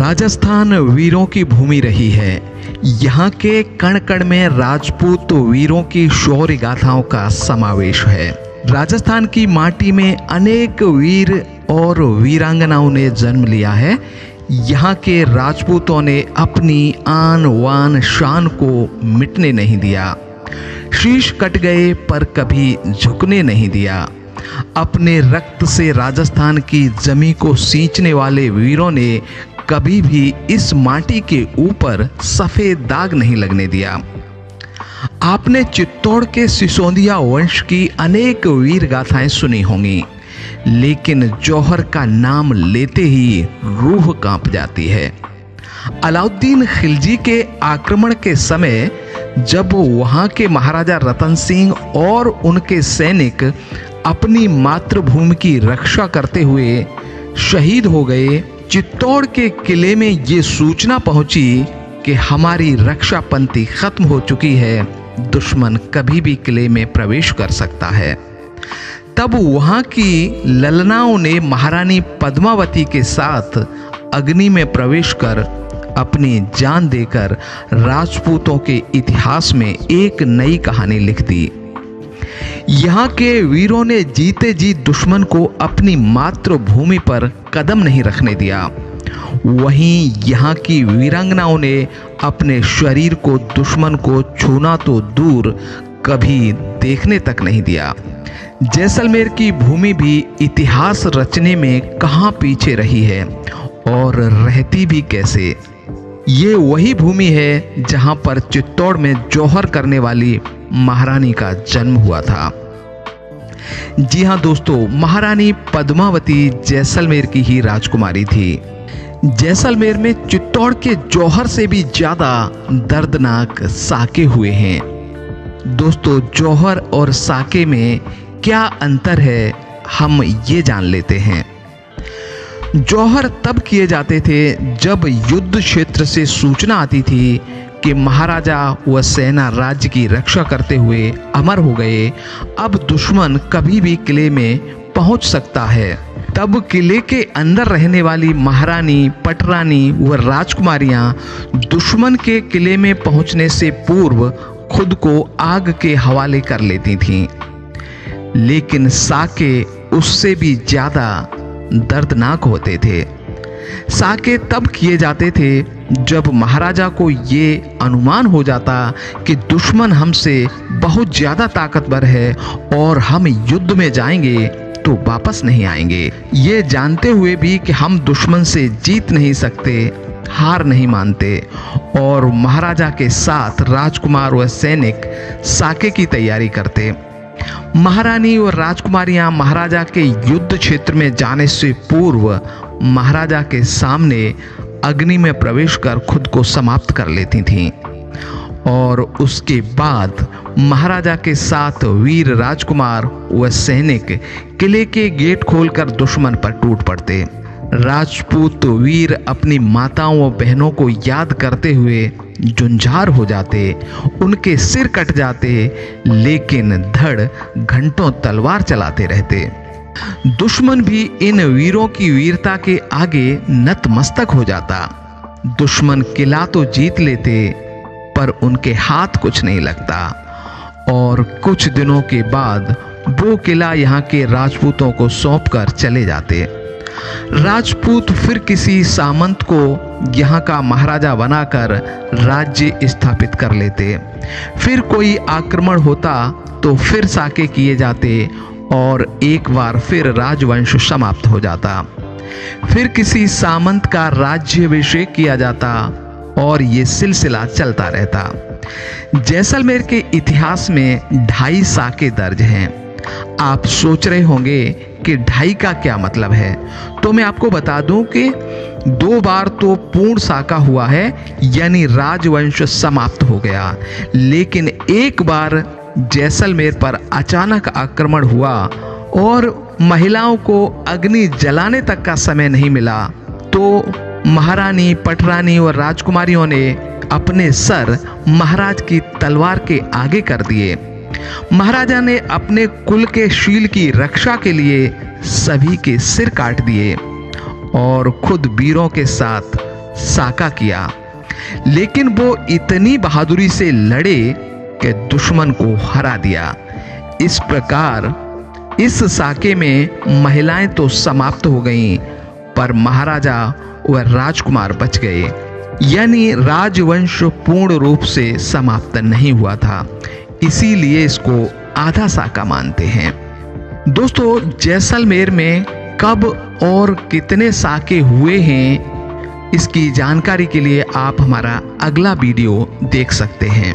राजस्थान वीरों की भूमि रही है। यहाँ के कण कण में राजपूत वीरों की शौर्य गाथाओं का समावेश है। राजस्थान की माटी में अनेक वीर और वीरांगनाओं ने जन्म लिया है। यहाँ के राजपूतों ने अपनी आन वान शान को मिटने नहीं दिया। शीश कट गए पर कभी झुकने नहीं दिया। अपने रक्त से राजस्थान की जमी को सींचने वाले वीरों ने कभी भी इस माटी के ऊपर सफेद दाग नहीं लगने दिया। आपने चित्तौड़ के सिसोदिया वंश की अनेक वीर गाथाएं सुनी होंगी, लेकिन जौहर का नाम लेते ही रूह कांप जाती है। अलाउद्दीन खिलजी के आक्रमण के समय जब वहां के महाराजा रतन सिंह और उनके सैनिक अपनी मातृभूमि की रक्षा करते हुए शहीद हो गए, चित्तौड़ के किले में ये सूचना पहुंची कि हमारी रक्षा पंक्ति खत्म हो चुकी है, दुश्मन कभी भी किले में प्रवेश कर सकता है। तब वहां की ललनाओं ने महारानी पद्मावती के साथ अग्नि में प्रवेश कर अपनी जान देकर राजपूतों के इतिहास में एक नई कहानी लिख दी। यहाँ के वीरों ने जीते जी दुश्मन को अपनी मातृभूमि पर कदम नहीं रखने दिया। वहीं यहाँ की वीरांगनाओं ने अपने शरीर को दुश्मन को छूना तो दूर कभी देखने तक नहीं दिया। जैसलमेर की भूमि भी इतिहास रचने में कहाँ पीछे रही है और रहती भी कैसे। ये वही भूमि है जहाँ पर चित्तौड़ में जौहर करने वाली महारानी का जन्म हुआ था। जी हाँ दोस्तों, महारानी पद्मावती जैसलमेर की ही राजकुमारी थी। जैसलमेर में चित्तौड़ के जौहर से भी ज्यादा दर्दनाक साके हुए हैं। दोस्तों, जौहर और साके में क्या अंतर है, हम ये जान लेते हैं। जौहर तब किए जाते थे जब युद्ध क्षेत्र से सूचना आती थी कि महाराजा व सेना राज्य की रक्षा करते हुए अमर हो गए, अब दुश्मन कभी भी किले में पहुंच सकता है। तब किले के अंदर रहने वाली महारानी, पटरानी व राजकुमारियां दुश्मन के किले में पहुंचने से पूर्व खुद को आग के हवाले कर लेती थीं। लेकिन साके उससे भी ज्यादा दर्दनाक होते थे। साके तब किए जाते थे जब महाराजा को ये अनुमान हो जाता कि दुश्मन हमसे बहुत ज्यादा ताकतवर है और हम युद्ध में जाएंगे तो वापस नहीं आएंगे। ये जानते हुए भी कि हम दुश्मन से जीत नहीं सकते, हार नहीं मानते और महाराजा के साथ राजकुमार व सैनिक साके की तैयारी करते। महारानी और राजकुमारियां महाराजा के युद्ध क्षेत्र में जाने से पूर्व महाराजा के सामने अग्नि में प्रवेश कर खुद को समाप्त कर लेती थीं और उसके बाद महाराजा के साथ वीर राजकुमार व सैनिक किले के गेट खोलकर दुश्मन पर टूट पड़ते। राजपूत वीर अपनी माताओं व बहनों को याद करते हुए जुंझार हो जाते, उनके सिर कट जाते, लेकिन धड़ घंटों तलवार चलाते रहते। दुश्मन भी इन वीरों की वीरता के आगे नतमस्तक हो जाता। दुश्मन किला तो जीत लेते पर उनके हाथ कुछ नहीं लगता और कुछ दिनों के बाद वो किला यहाँ के राजपूतों को सौंपकर चले जाते। राजपूत फिर किसी सामंत को यहाँ का महाराजा बनाकर राज्य स्थापित कर लेते। फिर कोई आक्रमण होता तो फिर साके किए जाते और एक बार फिर राजवंश समाप्त हो जाता। फिर किसी सामंत का राज्याभिषेक किया जाता और ये सिलसिला चलता रहता। जैसलमेर के इतिहास में 2.5 साके दर्ज हैं। आप सोच रहे होंगे कि 2.5 का क्या मतलब है, तो मैं आपको बता दूं कि 2 बार तो पूर्ण साका हुआ है, यानी राजवंश समाप्त हो गया, लेकिन एक बार जैसलमेर पर अचानक आक्रमण हुआ और महिलाओं को अग्नि जलाने तक का समय नहीं मिला, तो महारानी, पटरानी और राजकुमारियों ने अपने सर महाराज की तलवार के आगे कर दिए। महाराजा ने अपने कुल के शील की रक्षा के लिए सभी के सिर काट दिए और खुद वीरों के साथ साका किया, लेकिन वो इतनी बहादुरी से लड़े कि दुश्मन को हरा दिया। इस प्रकार इस साके में महिलाएं तो समाप्त हो गईं, पर महाराजा व राजकुमार बच गए, यानी राजवंश पूर्ण रूप से समाप्त नहीं हुआ था। इसीलिए इसको आधा साका मानते हैं। दोस्तों, जैसलमेर में कब और कितने साके हुए हैं, इसकी जानकारी के लिए आप हमारा अगला वीडियो देख सकते हैं।